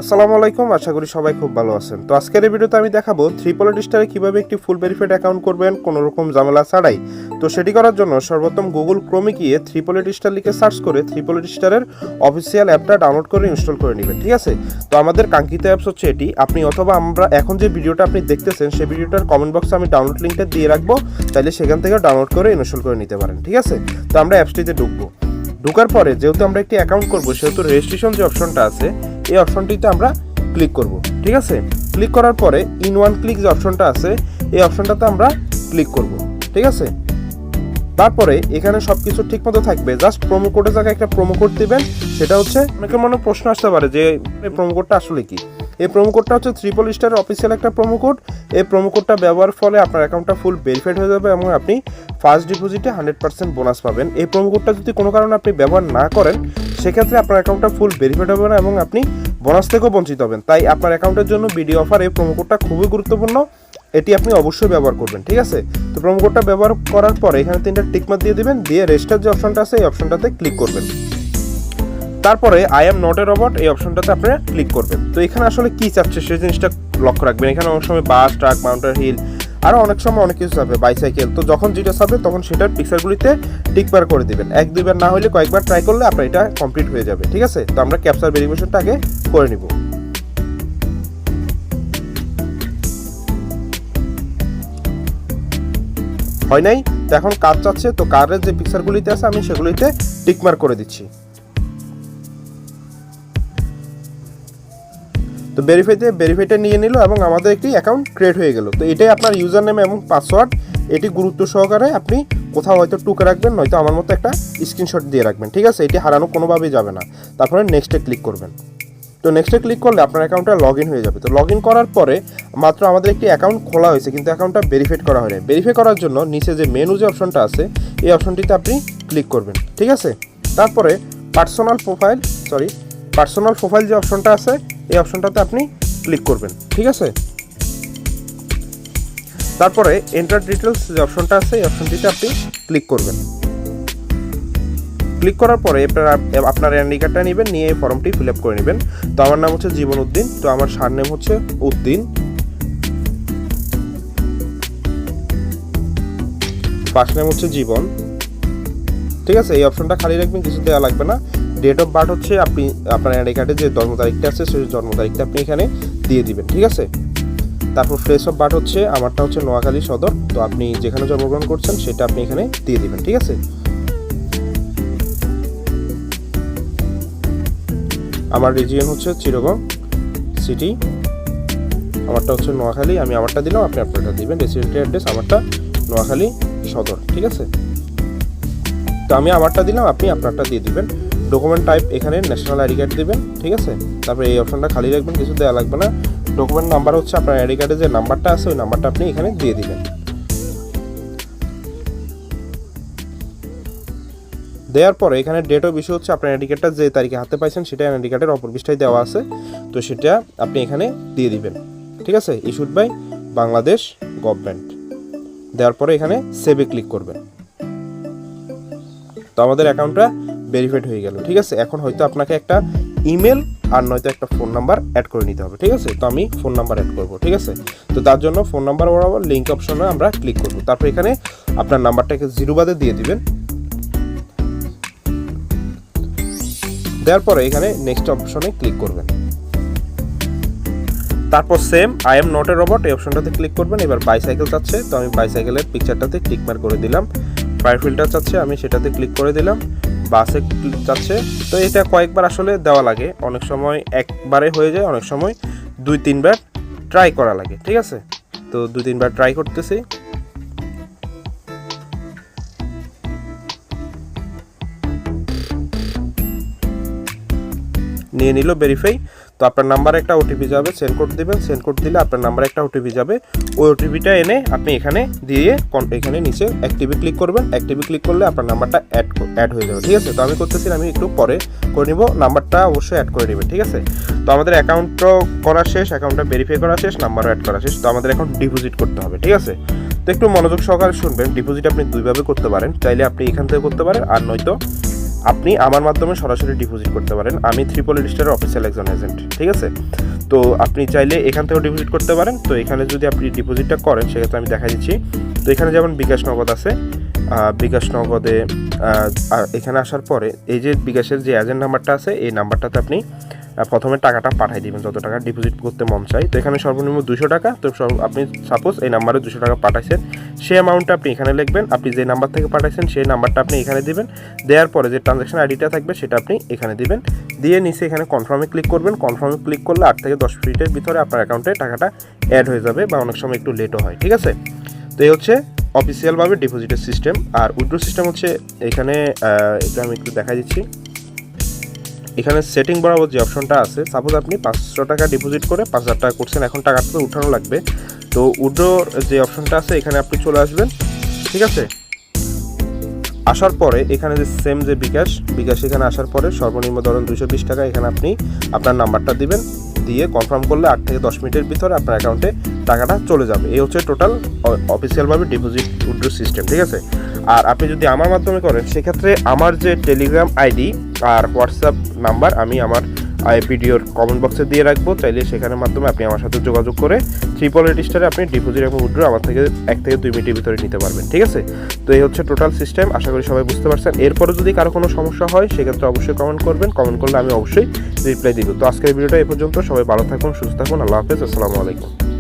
আসসালামু আলাইকুম, আশা করি সবাই খুব ভালো আছেন। তো আজকের এই ভিডিওতে আমি দেখাবো থ্রিপলেট স্টারে কিভাবে একটি ফুল ভেরিফাইড অ্যাকাউন্ট করবেন কোনো রকম ঝামেলা ছাড়াই। তো সেটি করার জন্য সর্বপ্রথম গুগল ক্রোমে গিয়ে থ্রিপলেট স্টার লিখে সার্চ করে থ্রিপলেট স্টারের অফিসিয়াল অ্যাপটা ডাউনলোড করে ইনস্টল করে নেবেন, ঠিক আছে। তো আমাদের কাঙ্ক্ষিত অ্যাপস হচ্ছে এটি। আপনি অথবা আমরা এখন যে ভিডিওটা আপনি দেখতেছেন সেই ভিডিওটার কমেন্ট বক্সে আমি ডাউনলোড লিঙ্কটা দিয়ে রাখবো, তাইলে সেখান থেকে ডাউনলোড করে ইনস্টল করে নিতে পারেন, ঠিক আছে। তো আমরা অ্যাপসটিতে ঢুকার পরে যেহেতু আমরা একটি অ্যাকাউন্ট করবো সেহেতু রেজিস্ট্রেশন যে অপশনটা আছে এই অপশনটিতে আমরা ক্লিক করব, ঠিক আছে। ক্লিক করার পরে ইন ওয়ান ক্লিক যে অপশনটা আছে এই অপশনটাতে আমরা ক্লিক করব, ঠিক আছে। তারপরে এখানে সব কিছু ঠিকমতো থাকবে, জাস্ট প্রোমো কোডের জায়গায় একটা প্রোমো কোড দিবেন। সেটা হচ্ছে অনেকের মনে প্রশ্ন আসতে পারে যে এই প্রোমো কোডটা আসলে কি। এই প্রোমো কোডটা হচ্ছে থ্রিপল স্টারের অফিসিয়াল একটা প্রোমো কোড। এই প্রোমো কোডটা ব্যবহারের ফলে আপনার অ্যাকাউন্টটা ফুল ভেরিফাইড হয়ে যাবে এবং আপনি ফার্স্ট ডিপোজিটে 100% বোনাস পাবেন। এই প্রোমো কোডটা যদি কোনো কারণে আপনি ব্যবহার না করেন সেক্ষেত্রে আপনার অ্যাকাউন্টটা ফুল ভেরিফাইড হবে না এবং আপনি বোনাস থেকেও বঞ্চিত হবেন। তাই আপনার অ্যাকাউন্টের জন্য বিডি অফার এই প্রোমো কোডটা খুবই গুরুত্বপূর্ণ, এটি আপনি অবশ্যই ব্যবহার করবেন, ঠিক আছে। তো প্রোমো কোডটা ব্যবহার করার পরে এখানে 3টা টিকমার্ক দিয়ে দিবেন, দিয়ে রেজিস্টার যে অপশনটা আছে এই অপশনটাতে ক্লিক করবেন। তারপরে I am not a robot এই অপশনটাতে আপনারা ক্লিক করবেন। তো এখানে আসলে কি চাচ্ছে সেই জিনিসটা লক্ষ্য রাখবেন। এখানে অনেক সময় বাস, ট্রাক, মাউন্টেন হিল আরও অনেক সময় অনেক কিছু চাবে, বাইসাইকেল। তো যখন যেটা চাবে তখন সেটার পিকচারগুলিতে টিকবার করে দিবেন। 1-2বার না হলে কয়েকবার ট্রাই করলে আপনার এটা কমপ্লিট হয়ে যাবে, ঠিক আছে। তো আমরা ক্যাপচার ভেরিফিকেশনটা আগে করে নিব। হয় নাই, তো এখন কাজ চাচ্ছে। তো কারের যে পিকচারগুলিতে আছে আমি সেগুলিতে টিকমার্ক করে দিচ্ছি। তো ভেরিফাইটা নিয়ে নিল এবং আমাদের একটি অ্যাকাউন্ট ক্রিয়েট হয়ে গেল। তো এটাই আপনার ইউজার নেম এবং পাসওয়ার্ড। এটি গুরুত্ব সহকারে আপনি কোথাও হয়তো টুকে রাখবেন, নয়তো আমার মতো একটা স্ক্রিনশট দিয়ে রাখবেন, ঠিক আছে। এটি হারানো কোনোভাবেই যাবে না। তারপরে নেক্সটে ক্লিক করবেন। তো নেক্সটে ক্লিক করলে আপনার অ্যাকাউন্টটা লগ ইন হয়ে যাবে। তো লগ ইন করার পরে মাত্র আমাদের একটি অ্যাকাউন্ট খোলা হয়েছে কিন্তু অ্যাকাউন্টটা ভেরিফাইড করা হয়নি। ভেরিফাই করার জন্য নিচে যে মেনু যে অপশনটা আছে এই অপশনটিতে আপনি ক্লিক করবেন, ঠিক আছে। তারপরে পার্সোনাল প্রোফাইল যে অপশনটা আছে এই অপশনটাতে আপনি ক্লিক করবেন, ঠিক আছে। তারপরে এন্টার ডিটেলস যে অপশনটা আছে এই অপশনটিতে আপনি ক্লিক করবেন। ক্লিক করার পরে আপনার এনআইডি কার্ডটা নেবেন, নিয়ে এই ফর্মটি ফিল আপ করে নেবেন। তো আমার নাম হচ্ছে জীবন উদ্দিন, তো আমার সারনেম হচ্ছে উদ্দিন, ফার্স্ট নেম হচ্ছে জীবন, ঠিক আছে। এই অপশনটা খালি রাখবেন, কিছু দেওয়া লাগবে না। ডেট অফ বার্থ হচ্ছে আপনি আপনার এনআইডি কার্ডে যে জন্ম তারিখটা আছে সেই জন্ম তারিখটা আপনি এখানে দিয়ে দিবেন, ঠিক আছে। তারপর প্লেস অফ বার্থ হচ্ছে আমারটা হচ্ছে নোয়াখালী সদর, তো আপনি যেখানে জন্মগ্রহণ করছেন সেটা আপনি এখানে দিয়ে দিবেন, ঠিক আছে। আমার রিজিয়ন হচ্ছে চিটাগং সিটি, আমারটা হচ্ছে নোয়াখালী, আমি আমারটা দিলাম, আপনি আপনারটা দিবেন। রেসিডেন্ট অ্যাড্রেস আমারটা নোয়াখালী সদর, ঠিক আছে। তো আমি আমারটা দিলাম, আপনি আপনারটা দিয়ে দিবেন। ডকুমেন্ট টাইপ এখানে ন্যাশনাল আইডি কার্ড দিবেন, ঠিক আছে। তারপরে এই অপশনটা খালি রাখবেন, কিছু দেওয়া লাগবে না। ডকুমেন্ট নাম্বার হচ্ছে আপনার আইডি কার্ডে যে নাম্বারটা আছে ওই নাম্বারটা আপনি এখানে দিয়ে দিবেন। দেওয়ার পরে এখানে ডেট অফ ইস্যু হচ্ছে আপনার আইডি কার্ডটা যে তারিখে হাতে পাইছেন সেটা আইডি কার্ডের অপর পৃষ্ঠায় দেওয়া আছে, তো সেটা আপনি এখানে দিয়ে দিবেন, ঠিক আছে। Issued by Bangladesh government. দেওয়ার পরে এখানে সেভে ক্লিক করবেন। তো আমাদের অ্যাকাউন্টটা ভেরিফাইড হয়ে গেল, ঠিক আছে। এখন হয়তো আপনাকে একটা ইমেল আর নয়তো একটা ফোন নাম্বার অ্যাড করে নিতে হবে, ঠিক আছে। তো আমি ফোন নাম্বার অ্যাড করব, ঠিক আছে। তো তার জন্য ফোন নাম্বার বরাবর লিঙ্ক অপশনে আমরা ক্লিক করব। তারপর এখানে আপনার নাম্বারটাকে 0 বাদে দিয়ে দিবেন। দেওয়ার পরে এখানে নেক্সট অপশনে ক্লিক করবেন। তারপর same I am not a robot এই অপশনটাতে ক্লিক করবেন। এবার বাইসাইকেল চাচ্ছে, তো আমি বাইসাইকেলের পিকচারটাতে টিক মার্ক করে দিলাম। ফায়ার ফিল্টার চাচ্ছে, আমি সেটাতে ক্লিক করে দিলাম। বাসে চাচ্ছে, তো এটা কয়েকবার আসলে দেওয়া লাগে, অনেক সময় একবারে হয়ে যায়, অনেক সময় 2-3বার ট্রাই করা লাগে, ঠিক আছে। তো 2-3বার ট্রাই করতেছি। নিয়ে নিল ভেরিফাই। তো আপনার নাম্বারে একটা ওটিপি যাবে, সেন্ড কোড দিবেন। সেন্ড কোড দিলে আপনার নাম্বারে একটা ওটিপি যাবে, ওই ওটিপিটা এনে আপনি এখানে দিয়ে এখানে নিচে অ্যাক্টিভে ক্লিক করবেন। অ্যাক্টিভে ক্লিক করলে আপনার নাম্বারটা অ্যাড হয়ে যাবে, ঠিক আছে। তো আমি করতেছি, আমি একটু পরে করে নিব। নাম্বারটা অবশ্যই অ্যাড করে নেবেন, ঠিক আছে। তো আমাদের অ্যাকাউন্টও করা শেষ, অ্যাকাউন্টটা ভেরিফাই করা শেষ, নাম্বারও অ্যাড করা শেষ। তো আমাদের এখন ডিপোজিট করতে হবে, ঠিক আছে। তো একটু মনোযোগ সহকারে শুনবেন। ডিপোজিট আপনি দুইভাবে করতে পারেন, চাইলে আপনি এখান থেকে করতে পারেন আর নয়তো আপনি আমার মাধ্যমে সরাসরি ডিপোজিট করতে পারেন। আমি ট্রিপল স্টারের অফিসিয়াল একজন এজেন্ট, ঠিক আছে? তো আপনি চাইলে এখান থেকেও ডিপোজিট করতে পারেন। তো এখানে যদি আপনি ডিপোজিটটা করেন সেক্ষেত্রে আমি দেখা দিচ্ছি। তো এখানে যেমন বিকাশ নগদ আছে, বিকাশ নগদে এখানে আসার পরে এই যে বিকাশের যে এজেন্ট নাম্বারটা আছে এই নাম্বারটাতে আপনি প্রথমে টাকাটা পাঠিয়ে দিবেন, যত টাকা ডিপোজিট করতে মন চাই। তো এখানে সর্বনিম্ন 200 টাকা। তো আপনি সাপোজ এই নাম্বারে 200 টাকা পাঠাইছেন, সেই অ্যামাউন্টটা আপনি এখানে লিখবেন। আপনি যে নাম্বার থেকে পাঠাইছেন সেই নাম্বারটা আপনি এখানে দিবেন। দেওয়ার পরে যে ট্রানজ্যাকশন আইডিটা থাকবে সেটা আপনি এখানে দিবেন। দিয়ে নিচে এখানে কনফার্মে ক্লিক করবেন। কনফার্মে ক্লিক করলে 8 থেকে 10 মিনিটের ভিতরে আপনার অ্যাকাউন্টে টাকাটা অ্যাড হয়ে যাবে, বা অনেক সময় একটু লেটও হয়, ঠিক আছে? তো এই হচ্ছে অফিসিয়ালভাবে ডিপোজিটের সিস্টেম। আর উইথড্র সিস্টেম হচ্ছে এখানে, এটা আমি একটু দেখা দিচ্ছি। এখানে সেটিং বরাবর যে অপশনটা আছে, সাপোজ আপনি 500 টাকা ডিপোজিট করে 5000 টাকা করছেন, এখন টাকাটা তো উঠানো লাগবে। তো উইথড্রোর যে অপশনটা আছে এখানে আপনি চলে আসবেন, ঠিক আছে? আসার পরে এখানে যে সেম যে বিকাশ এখানে আসার পরে সর্বনিম্ন ধরুন 220 টাকা, এখানে আপনি আপনার নাম্বারটা দিবেন। দিয়ে কনফার্ম করলে 8 থেকে 10 মিনিটের ভিতরে আপনার অ্যাকাউন্টে টাকাটা চলে যাবে। এই হচ্ছে টোটাল অফিসিয়ালভাবে ডিপোজিট উইথড্র সিস্টেম, ঠিক আছে? আর আপনি যদি আমার মাধ্যমে করেন সেক্ষেত্রে আমার যে টেলিগ্রাম আইডি আর হোয়াটসঅ্যাপ নাম্বার আমি আমার ভিডিওর কমেন্ট বক্সে দিয়ে রাখবো, চাইলে সেখানের মাধ্যমে আপনি আমার সাথে যোগাযোগ করে ট্রিপল স্টারে আপনি ডিপোজিট এবং উইথড্র আমার থেকে 1 থেকে 2 মিনিটের ভিতরে নিতে পারবেন, ঠিক আছে? তো এই হচ্ছে টোটাল সিস্টেম। আশা করি সবাই বুঝতে পারছেন। এরপরে যদি কারো কোনো সমস্যা হয় সেক্ষেত্রে অবশ্যই কমেন্ট করবেন। কমেন্ট করলে আমি অবশ্যই রিপ্লাই দিব। তো আজকের ভিডিওটা এই পর্যন্ত। সবাই ভালো থাকুন, সুস্থ থাকুন। আল্লাহ হাফেজ, আসসালামু আলাইকুম।